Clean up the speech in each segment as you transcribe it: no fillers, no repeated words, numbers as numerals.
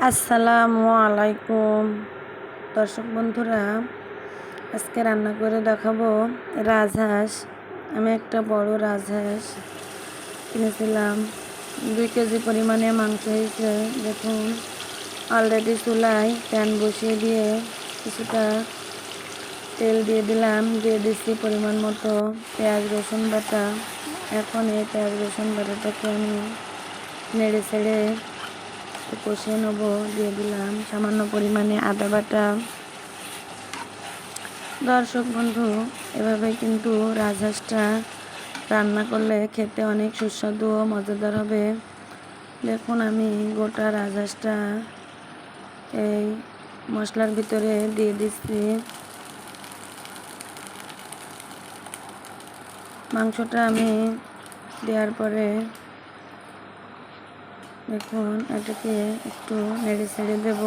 আসসালামু আলাইকুম দর্শক বন্ধুরা, আজকে রান্না করে দেখাবো রাজহাঁস। আমি একটা বড় রাজহাঁস কিনেছিলাম। 2 কেজি পরিমাণে মাংস হয়েছে। দেখুন, অলরেডি চুলায় প্যান বসিয়ে দিয়ে কিছুটা তেল দিয়ে দিলাম, দিয়ে দিচ্ছি পরিমাণ মতো পেঁয়াজ রসুন বাটা। এখন এই পেঁয়াজ রসুন বাটাটাকে আমি নেড়ে ছেড়ে কষিয়ে নেব। দিয়ে দিলাম সামান্য পরিমাণে আদা বাটা। দর্শক বন্ধু, এভাবে কিন্তু রাজহাঁসটা রান্না করলে খেতে অনেক সুস্বাদু ও মজাদার হবে। দেখুন, আমি গোটা রাজহাঁসটা এই মশলার ভিতরে দিয়ে দিচ্ছি। মাংসটা আমি দেওয়ার পরে দেখুন এটাকে একটু নেড়ে ছেড়ে দেব।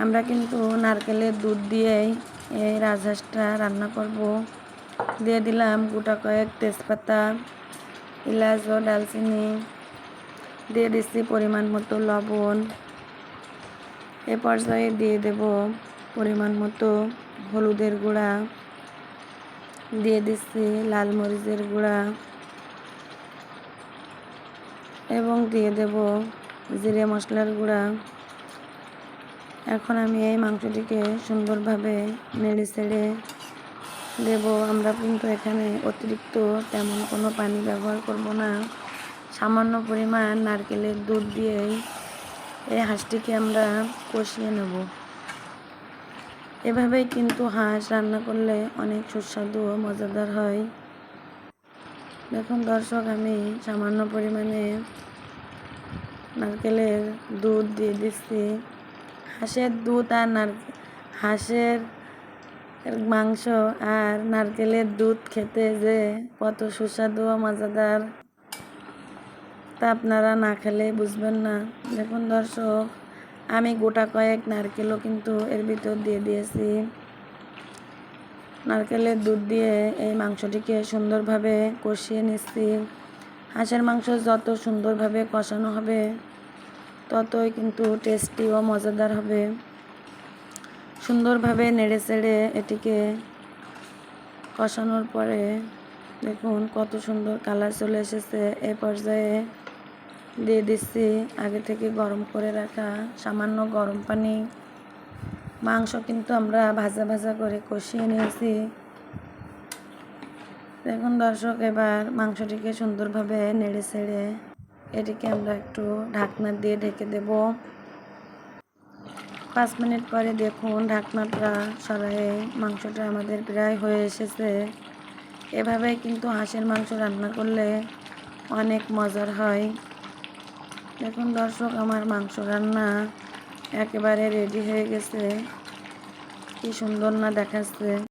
আমরা কিন্তু নারকেলের দুধ দিয়েই এই রাজহাঁসটা রান্না করব। দিয়ে দিলাম গোটা কয়েক তেজপাতা, এলাচ ও দারচিনি। দিয়ে দিচ্ছি পরিমাণ মতো লবণ। এ পর্যায়ে দিয়ে দেব পরিমাণ মতো হলুদের গুঁড়া, দিয়ে দিচ্ছি লাল মরিচের গুঁড়া এবং দিয়ে দেব জিরে মশলার গুঁড়া। এখন আমি এই মাংসটিকে সুন্দরভাবে নেড়ে ছেড়ে দেব। আমরা কিন্তু এখানে অতিরিক্ত তেমন কোনো পানি ব্যবহার করব না। সামান্য পরিমাণ নারকেলের দুধ দিয়েই এই হাঁসটিকে আমরা কষিয়ে নেব। এভাবেই কিন্তু হাঁস রান্না করলে অনেক সুস্বাদু ও মজাদার হয়। দেখুন দর্শক, আমি সামান্য পরিমাণে নারকেলের দুধ দিয়ে দিচ্ছি। হাঁসের দুধ আর হাঁসের মাংস আর নারকেলের দুধ খেতে যে কত সুস্বাদু ও মজাদার, তা আপনারা না খেলে বুঝবেন না। দেখুন দর্শক, আমি গোটা কয়েক নারকেলও কিন্তু এর ভিতর দিয়ে দিয়েছি। নারকেলের দুধ দিয়ে এই মাংসটিকে সুন্দরভাবে কষিয়ে নিচ্ছি। হাঁসের মাংস যত সুন্দরভাবে কষানো হবে ততই কিন্তু টেস্টি ও মজাদার হবে। সুন্দরভাবে নেড়ে চেড়ে এটিকে কষানোর পরে দেখুন কত সুন্দর কালার চলে এসেছে। এই পর্যায়ে দিয়ে দিচ্ছি আগে থেকে গরম করে রাখা সামান্য গরম পানি। মাংস কিন্তু আমরা ভাজা ভাজা করে কষিয়ে নিয়েছি। দেখুন দর্শক, এবার মাংসটিকে সুন্দরভাবে নেড়ে ছেড়ে এটিকে আমরা একটু ঢাকনা দিয়ে ঢেকে দেব। 5 মিনিট পরে দেখুন ঢাকনাটা সরায়ে মাংসটা আমাদের প্রায় হয়ে এসেছে। এভাবেই কিন্তু হাঁসের মাংস রান্না করলে অনেক মজার হয়। দেখুন দর্শক, আমার মাংস রান্না একেবারে রেডি হয়ে গেছে। কি সুন্দর না দেখাচ্ছে।